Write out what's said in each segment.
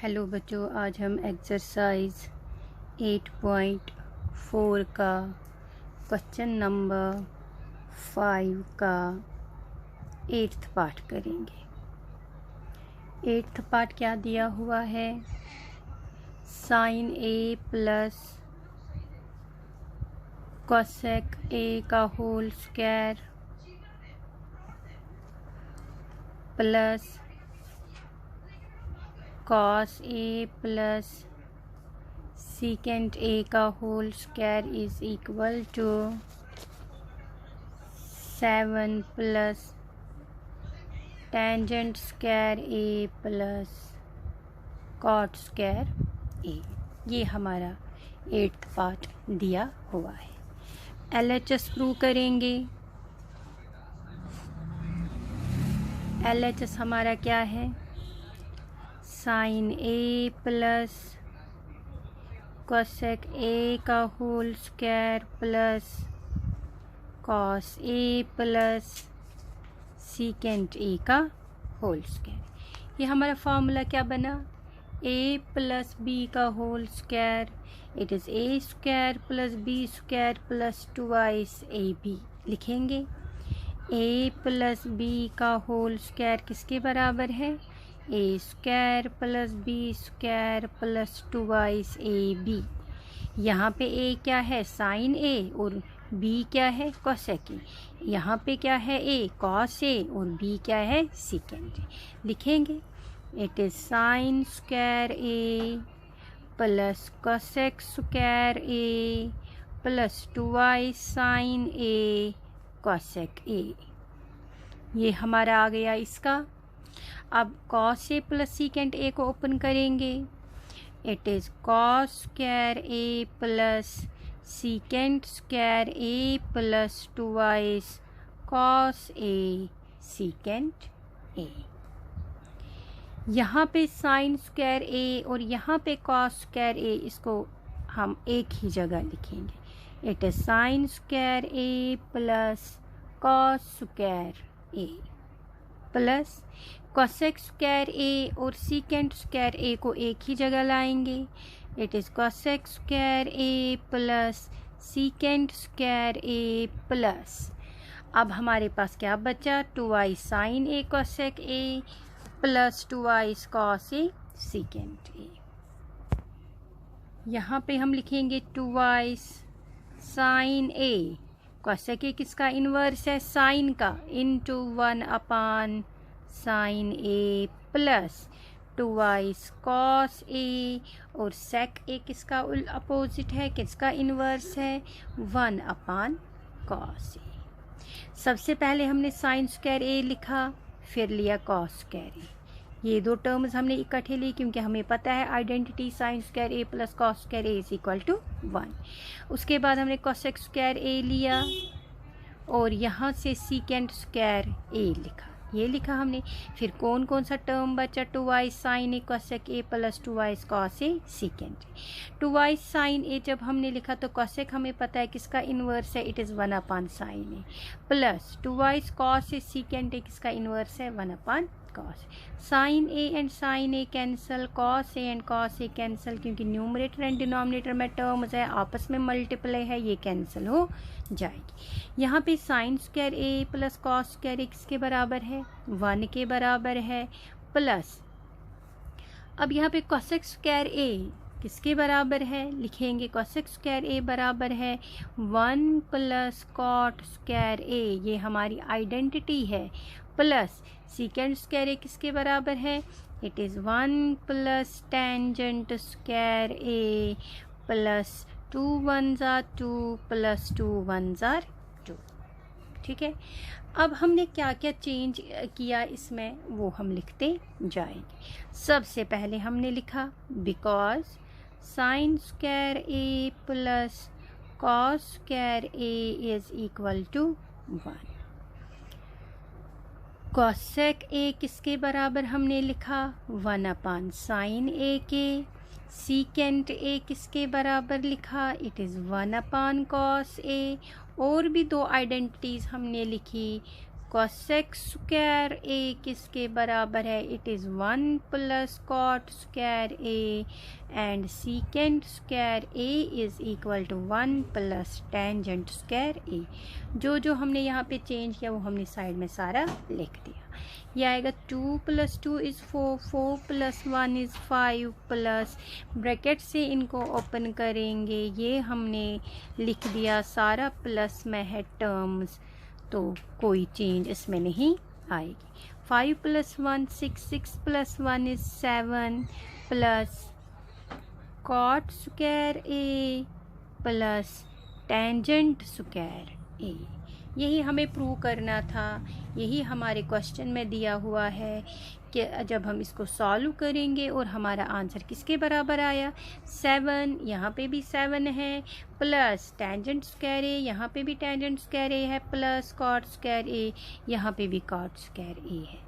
Hello बच्चों, आज हम एक्सरसाइज 8.4 का क्वेश्चन नंबर 5 का 8th पार्ट करेंगे। 8th पार्ट क्या दिया हुआ है? Sine A plus cosec A का whole square plus cos A plus secant A का whole square is equal to 7 plus tangent square A plus cot square A. ये हमारा 8th पार्ट दिया हुआ है। LHS प्रूव करेंगे। LHS हमारा क्या है? Sine A plus cosec A का whole square plus cos A plus secant A का होल स्क्वायर। ये हमारा फॉर्मूला क्या बना? ए प्लस बी का whole square, it is A square plus B square plus 2 A B. लिखेंगे A plus B का whole square किसके बराबर है? A square plus B square plus 2 A B. यहाँ पे ए क्या है? साइन ए, और बी क्या है? कोसेक ए। यहाँ पे क्या है? ए कॉस ए, और बी क्या है? Secant A. लिखेंगे it is sine square A plus cosec square A plus 2 sine A cosec A. ये हमारा आ गया इसका। अब cos A plus secant A को ओपन करेंगे। It is cos square A plus secant square A plus 2 cos A secant A. यहाँ पे साइन स्क्वायर ए और यहाँ पे कॉस स्क्वायर ए, इसको हम एक ही जगह लिखेंगे। It is sine square A plus cos square A plus cosec square A और सीकेंट स्क्वायर ए को एक ही जगह लाएंगे। It is cosec square A plus secant square A plus, अब हमारे पास क्या बचा? 2 sine A cosec A plus 2 cos A secant A. यहाँ पे हम लिखेंगे 2 साइन ए, कोसेक ए किसका इन्वर्स है? साइन का, into 1 upon sine A plus 2 cos A, और सेक ए किसका अपोजिट है? किसका इन्वर्स है? 1 अपान कॉस ए। सबसे पहले हमने साइन स्क्वायर ए लिखा, फिर लिया कॉस स्क्वायर ए। ये दो टर्म्स हमने इकट्ठे ली क्योंकि हमें पता है identity sine square A plus cos square A is equal to 1। उसके बाद हमने कोसेक स्क्वायर ए लिया और यहाँ से सीकेंट स्क्वायर ए लिखा, ये लिखा हमने। फिर कौन कौन सा टर्म बचा? 2 sine A cosec A plus 2 cos A secant A. 2 sine A जब हमने लिखा तो कोसेक हमें पता है किसका इन्वर्स है? It is 1 upon sine A, plus 2 cos A secant A किसका इन्वर्स है? 1 upon cos. Sine A and sine A cancel, cos A and cos A cancel, क्योंकि न्यूमरेटर एंड डिनोमिनेटर में टर्म्स है, आपस में मल्टीप्लाई है, ये कैंसिल हो जाएगी। यहाँ पे sign square A plus cos square A किसके बराबर है? 1 के बराबर है, प्लस अब यहाँ पे कोसेक स्क्वायर ए किसके बराबर है? लिखेंगे कोसेक स्क्वायर ए बराबर है 1 प्लस कॉट स्क्वायर ए, ये हमारी आइडेंटिटी है, प्लस सीकेंट स्क्वायर ए किसके बराबर है? It is 1 plus tangent square A plus 2 1s are 2 plus 2 1s are 2। ठीक है, अब हमने क्या क्या चेंज किया इसमें वो हम लिखते जाएंगे। सबसे पहले हमने लिखा because sine square A plus cos square A is equal to 1। Cosec A किसके बराबर हमने लिखा? 1 अपान साइन ए के। सीकेंट ए किसके बराबर लिखा? It is 1 upon cos A. और भी दो आइडेंटिटीज़ हमने लिखी, cosec स्क्वायर ए किसके बराबर है? It is 1 plus cot square A and secant square A is equal to 1 plus tangent square A. जो हमने यहाँ पे चेंज किया वो हमने साइड में सारा लिख दिया। ये आएगा 2 + 2 = 4, 4 + 1 = 5 प्लस ब्रैकेट से इनको ओपन करेंगे, ये हमने लिख दिया सारा, प्लस में है टर्म्स तो कोई चेंज इसमें नहीं आएगी। 5 + 1 = 6, 6 + 1 = 7 plus cot square A plus tangent square ए। यही हमें प्रूव करना था, यही हमारे क्वेश्चन में दिया हुआ है कि जब हम इसको सॉल्व करेंगे और हमारा आंसर किसके बराबर आया? 7, यहाँ पे भी 7 है, प्लस टेंजेंट स्क्वायर ए, यहाँ पे भी टेंजेंट स्क्वायर ए है, प्लस कॉट स्क्वायर ए, यहाँ पे भी कॉट स्क्वायर ए है।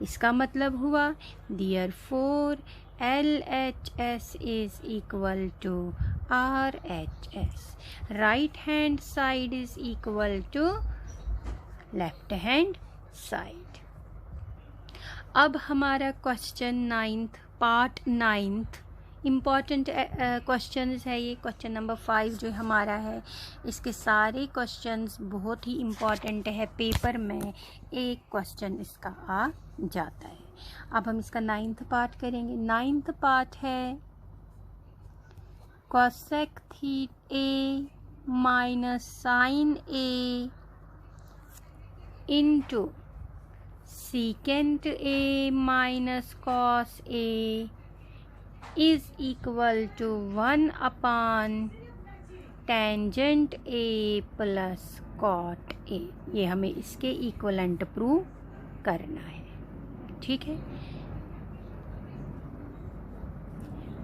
इसका मतलब हुआ therefore LHS is equal to RHS. Right hand side is equal to left hand side. अब हमारा question 9th part 9th important questions है। ये क्वेश्चन नंबर 5 जो हमारा है, इसके सारे क्वेश्चंस बहुत ही इम्पॉर्टेंट है, पेपर में एक क्वेश्चन इसका आ जाता है। अब हम इसका 9th पार्ट करेंगे। 9th पार्ट है cosec A minus sine A into secant A minus cos A is equal to 1/tan A plus cot A। ये हमें इसके इक्वलेंट प्रूव करना है, ठीक है।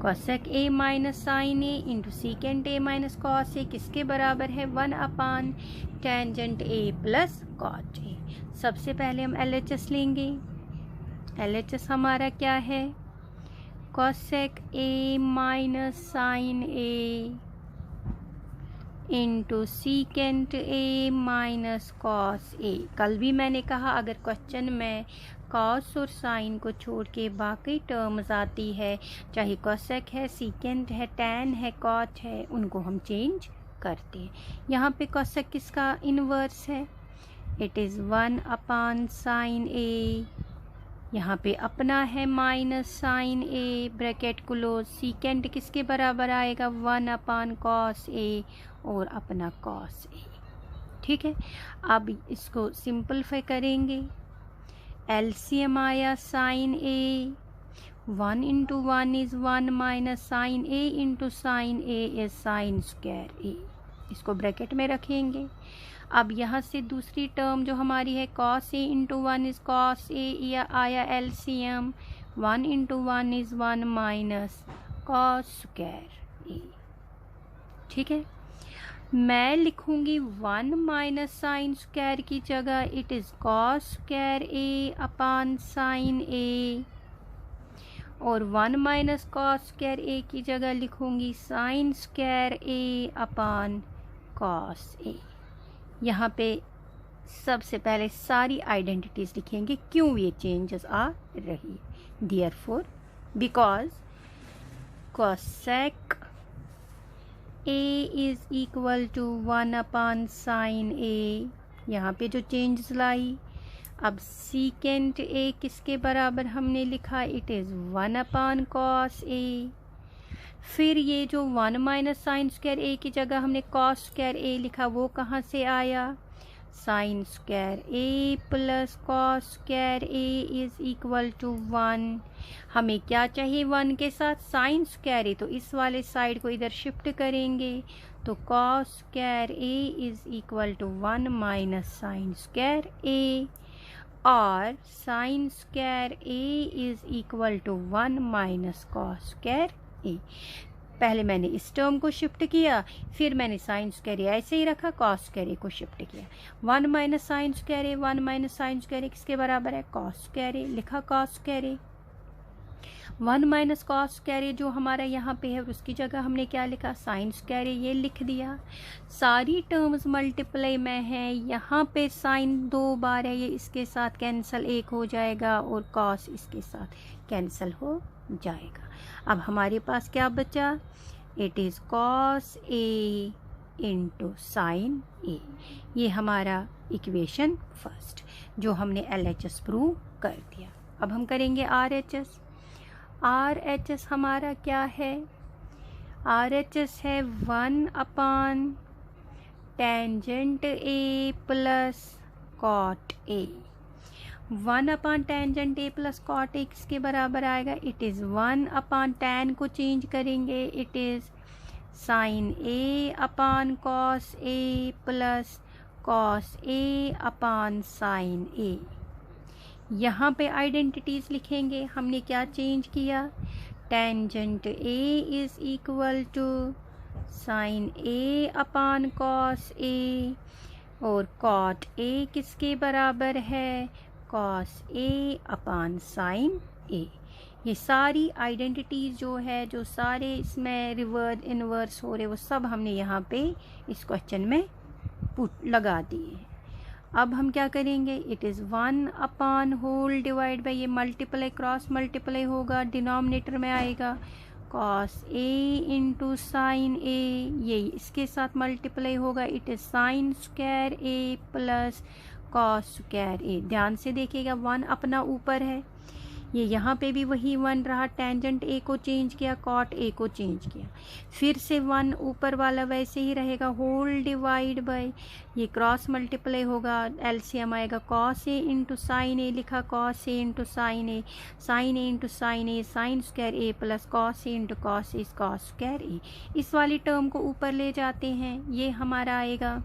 cosec A minus sine A into secant A minus cos A किसके बराबर है? 1/tan A plus cot A। सबसे पहले हम LHS लेंगे। LHS हमारा क्या है? cosec A minus sine A into secant A minus cos A। कल भी मैंने कहा अगर क्वेश्चन में cos और sin को छोड़ के बाकी टर्म्स आती है, चाहे cosec है, secant है, tan है, cot है, उनको हम चेंज करते हैं। यहाँ पे cosec किसका इनवर्स है? It is 1/sin A। यहाँ पे अपना है minus sine A, bracket close. secant किसके बराबर आएगा? 1/cos A और अपना cos A, ठीक है। अब इसको सिंपलीफाई करेंगे। LCM आया sine A, 1 × 1 = 1 minus sine A into sine A is sine square A। इसको ब्रैकेट में रखेंगे। अब यहाँ से दूसरी टर्म जो हमारी है cos A × 1 = cos A, या आया LCM 1 × 1 = 1 minus cos square A, ठीक है। मैं लिखूंगी 1 माइनस साइन स्क्वायर की जगह it is cos square A/sin A, और 1 माइनस cos स्क्वायर A की जगह लिखूंगी sin स्क्वायर A/cos A। यहाँ पे सबसे पहले सारी आइडेंटिटीज लिखेंगे क्यों ये चेंजेस आ रही है। Therefore because cosec A is equal to 1/sin A, यहाँ पे जो चेंजेस लाई। अब secant A किसके बराबर हमने लिखा? It is 1/cos A। फिर ये जो 1 माइनस साइन स्क्वायर A की जगह हमने cos स्क्वायर A लिखा, वो कहाँ से आया? Sine square A plus cos square A is equal to 1। हमें क्या चाहिए 1 के साथ? साइन स्क्वायर A, तो इस वाले साइड को इधर शिफ्ट करेंगे तो cos square A is equal to 1 minus sine square A, और sine square A is equal to 1 minus cos square A। पहले मैंने इस टर्म को शिफ्ट किया, फिर मैंने साइन स्क्वायर A ऐसे ही रखा, cos स्क्वायर A को शिफ्ट किया। 1 minus sine square A, 1 minus sine square A किसके बराबर है? cos square A। लिखा cos square A। 1 minus cos square A जो हमारा यहाँ पे है, और उसकी जगह हमने क्या लिखा, साइन स्क्वायर ए, ये लिख दिया। सारी टर्म्स मल्टीप्लाई में है, यहाँ पे साइन 2 बार है, ये इसके साथ कैंसिल 1 हो जाएगा और कॉस इसके साथ कैंसिल हो जाएगा। अब हमारे पास क्या बचा, it is cos A into sine A. ये हमारा इक्वेशन फर्स्ट जो हमने LHS प्रूव कर दिया। अब हम करेंगे RHS। RHS हमारा क्या है, RHS है 1 upon tangent A plus cot A. 1 upon tangent A plus cot A किसके बराबर आएगा, इट इज़ 1 अपान टैन को चेंज करेंगे, it is sine A upon cos A plus cos A upon sine A. यहाँ पे identities लिखेंगे, हमने क्या चेंज किया, tangent A is equal to sine A upon cos A, और कॉट ए किसके बराबर है, cos A upon sine A. ये सारी आइडेंटिटीज़ जो है, जो सारे इसमें रिवर्स इनवर्स हो रहे, वो सब हमने यहाँ पे इस क्वेश्चन में पुट लगा दिए। अब हम क्या करेंगे, it is 1 upon whole divide by, ये मल्टीप्लाई क्रॉस मल्टीप्लाई होगा, डिनोमिनेटर में आएगा cos A into sine A, ये इसके साथ मल्टीप्लाई होगा, it is sine square A plus cos square A. ध्यान से देखिएगा, 1 अपना ऊपर है, ये यहाँ पे भी वही 1 रहा, टेंजेंट ए को चेंज किया, कॉट ए को चेंज किया, फिर से 1 ऊपर वाला वैसे ही रहेगा, होल डिवाइड बाय, ये क्रॉस मल्टीप्लाई होगा, LCM आएगा कॉस ए इंटू साइन ए, लिखा cos A into sine A, sign A into sine A, sign square A plus cos A into cos A, cos square ए। इस वाली term को ऊपर ले जाते हैं, ये हमारा आएगा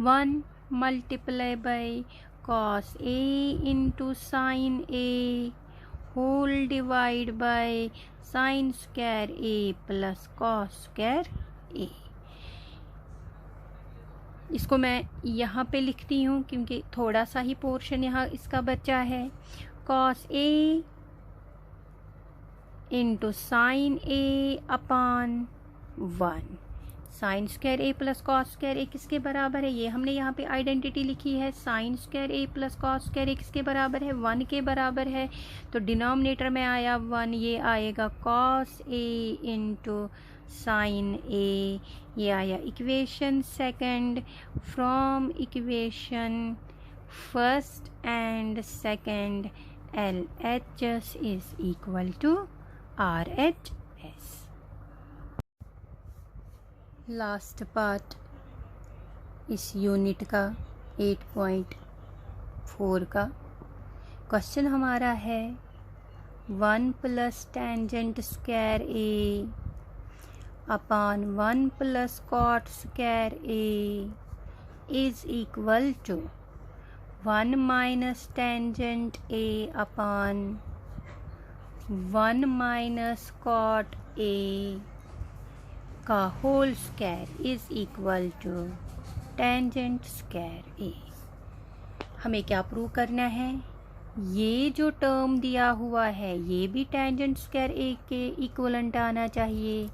1 multiply by cos a into sin a whole divide by sin square a plus cos square a। इसको मैं यहाँ पे लिखती हूँ क्योंकि थोड़ा सा ही पोर्शन यहाँ इसका बचा है, cos a into sine A upon 1, sine square A plus cos square A किसके बराबर है, ये हमने यहाँ पे आइडेंटिटी लिखी है, sign square A plus cos square A किसके बराबर है, 1 के बराबर है, तो डिनोमिनेटर में आया 1, ये आएगा cos A into sine A, ये आया equation second. From equation first and second LHS is equal to RHS। Last part इस यूनिट का 8.4 का क्वेश्चन हमारा है 1 plus tangent square A upon 1 plus cot square A is equal to 1 minus tangent A upon 1 minus cot A का whole square is equal to tangent square A. हमें क्या prove करना है, ये जो टर्म दिया हुआ है ये भी टेंजेंट स्क्वायर ए के इक्वलेंट आना चाहिए,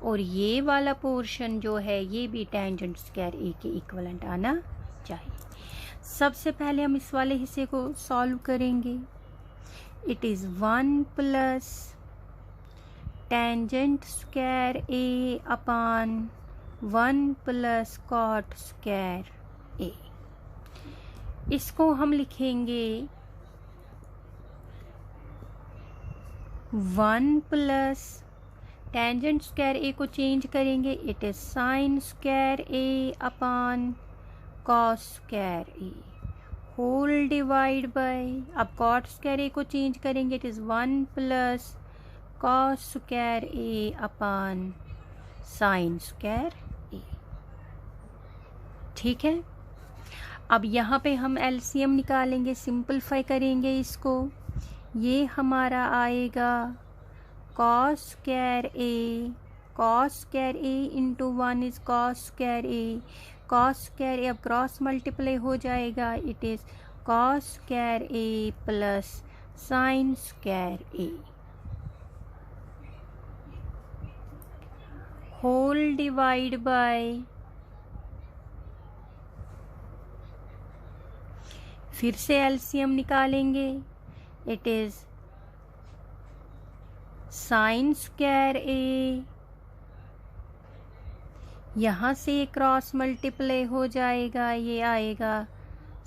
और ये वाला पोर्शन जो है ये भी टेंजेंट स्क्वायर ए के इक्वलेंट आना चाहिए। सबसे पहले हम इस वाले हिस्से को सॉल्व करेंगे। It is 1 plus tangent square A upon 1 plus cot square A. इसको हम लिखेंगे 1 प्लस टेंजेंट स्क्वायर ए को चेंज करेंगे, it is sine square A upon cos square A whole divide by, अब कॉट स्क्वायर ए को change करेंगे, it is 1 plus cos square A upon sine square A. ठीक है, अब यहाँ पे हम LCM निकालेंगे, सिंपलीफाई करेंगे इसको, ये हमारा आएगा cos square A into 1 is cos square A, cos square A अब क्रॉस मल्टीप्लाई हो जाएगा, it is cos square A plus sine square A whole divide by, फिर से एलसीएम निकालेंगे, it is sine square A, यहाँ से cross multiply हो जाएगा, ये आएगा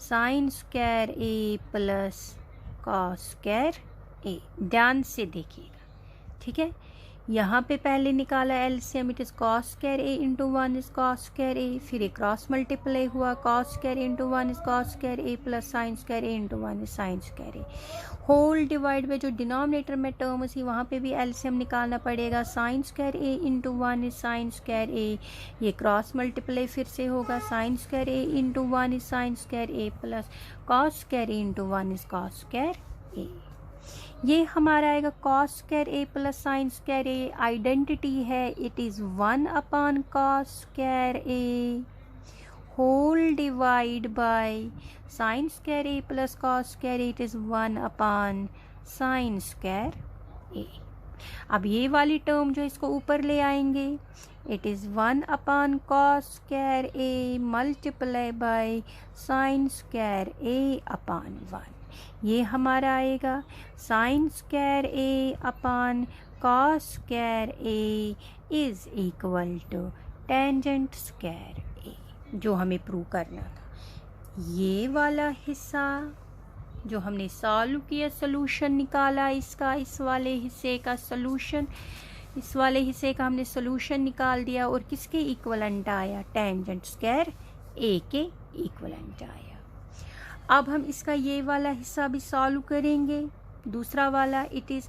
sine square A plus cos square A. ध्यान से देखिएगा, ठीक है। यहाँ पे पहले निकाला LCM, it is cos square A into 1 is cos square A, फिर एक क्रॉस मल्टीप्लाई हुआ, cos square into 1 is cos square A plus sine square A into 1 is sine square A, whole divide by जो denominator में term थी वहाँ पे भी LCM निकालना पड़ेगा, sine square A into 1 is sine square A, ये क्रॉस मल्टीप्लाई फिर से होगा, sine square A into 1 is sine square A plus cos square A into 1 is cos square A. ये हमारा आएगा cos square A plus sine square A, identity है, it is 1 upon cos square A whole divide by sine square A plus cos square A, it is 1 upon sine square A. अब ये वाली term जो इसको ऊपर ले आएंगे, it is 1 upon cos square A multiply by sine square A upon 1, ये हमारा आएगा sine square A upon cos square A is equal to tangent square A, जो हमें प्रूव करना था। ये वाला हिस्सा जो हमने सॉल्व किया, सोल्यूशन निकाला इसका, इस वाले हिस्से का सोल्यूशन, इस वाले हिस्से का हमने सोल्यूशन निकाल दिया और किसके इक्वलेंट आया, टेंजेंट स्क्वायर ए के इक्वलेंट आया। अब हम इसका ये वाला हिस्सा भी सॉल्व करेंगे, दूसरा वाला, it is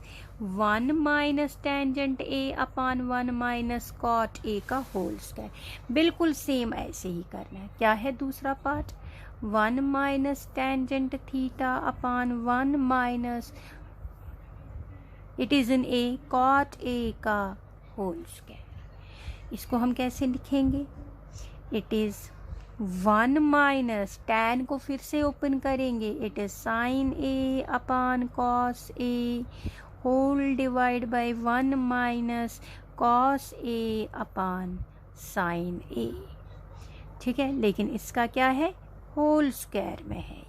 1 minus tangent A upon 1 minus cot A का होल स्क्वायर। बिल्कुल सेम ऐसे ही करना है। क्या है दूसरा part, 1 minus tangent theta upon 1 minus, it is in A cot A का होल स्क्वायर। इसको हम कैसे लिखेंगे, इट इज 1 माइनस टैन को फिर से ओपन करेंगे, it is sine A upon cos A whole divide by 1 minus cos A upon sine A, ठीक है। लेकिन इसका क्या है, होल स्क्वायर में है।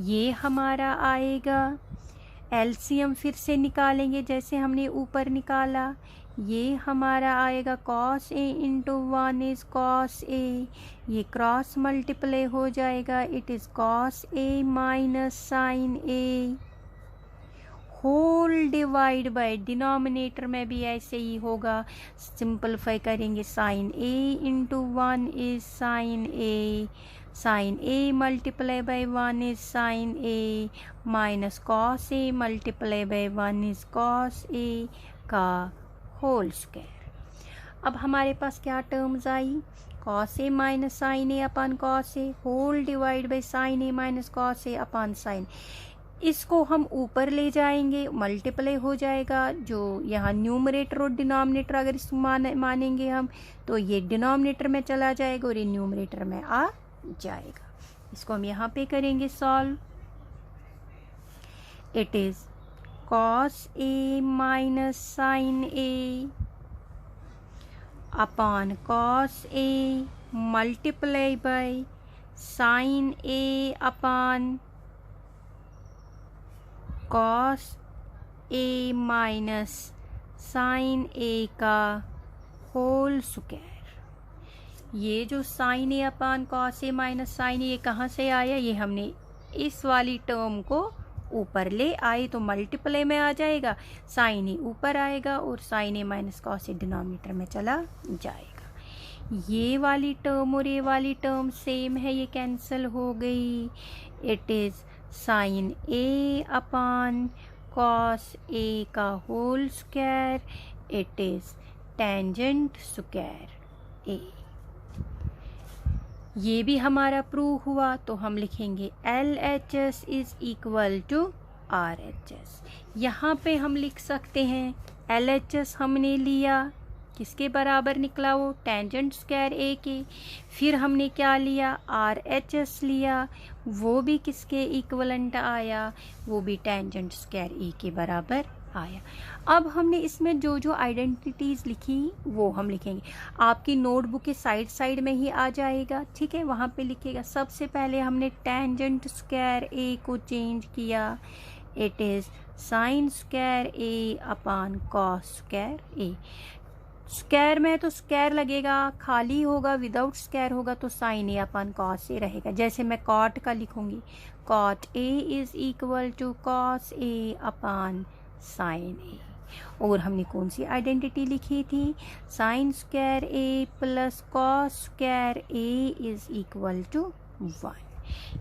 ये हमारा आएगा, एलसीएम फिर से निकालेंगे जैसे हमने ऊपर निकाला, ये हमारा आएगा cos A into 1 is cos A, ये क्रॉस मल्टीप्लाई हो जाएगा, it is cos A minus sine A whole divide by, denominator में भी ऐसे ही होगा, सिंपलीफाई करेंगे, sine A into 1 is sine A multiply by 1 is sine A minus cos A multiply by 1 is cos A का whole square. अब हमारे पास क्या टर्म्स आई, cos A minus sine A upon cos A whole divide by sine A minus cos A upon sine. इसको हम ऊपर ले जाएंगे, मल्टीप्लाई हो जाएगा, जो यहाँ न्यूमरेटर और डिनोमिनेटर अगर इसको मानेंगे हम, तो ये डिनोमिनेटर में चला जाएगा और ये न्यूमरेटर में आ जाएगा। इसको हम यहाँ पे करेंगे solve, it is cos a minus sin a upon cos a multiply by sin a upon cos a minus sin a का होल स्क्वायर। ये जो sin a upon cos a minus sin a, ये कहाँ से आया, ये हमने इस वाली टर्म को ऊपर ले आए तो मल्टीप्लाई में आ जाएगा, साइन ए ऊपर आएगा और sign A minus cos A denominator में चला जाएगा। ये वाली टर्म और ये वाली टर्म सेम है, ये कैंसिल हो गई, it is sine A upon cos A का whole square, it is tangent square A. ये भी हमारा प्रूव हुआ, तो हम लिखेंगे LHS is equal to RHS। यहाँ पे हम लिख सकते हैं LHS हमने लिया किसके बराबर निकला वो, टेंजेंट स्क्वायर ए के। फिर हमने क्या लिया, RHS लिया, वो भी किसके इक्वलेंट आया, वो भी टेंजेंट स्क्वायर ए के बराबर आया। अब हमने इसमें जो जो आइडेंटिटीज़ लिखी वो हम लिखेंगे, आपकी नोटबुक के साइड में ही आ जाएगा, ठीक है, वहाँ पे लिखेगा। सबसे पहले हमने टेंजेंट स्क्वायर ए को चेंज किया, it is sine square A upon cos square A. Square में तो स्क्वायर लगेगा, खाली होगा, विदाउट स्क्वायर होगा तो sine A upon cos A रहेगा। जैसे मैं कॉट का लिखूंगी, cot A is equal to cos A upon sine A. और हमने कौन सी आइडेंटिटी लिखी थी, sine square A plus cos square A is equal to 1।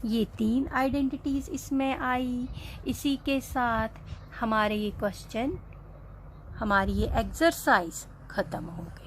ये 3 आइडेंटिटीज इसमें आई। इसी के साथ हमारे ये क्वेश्चन, हमारी ये एक्सरसाइज ख़त्म हो गई।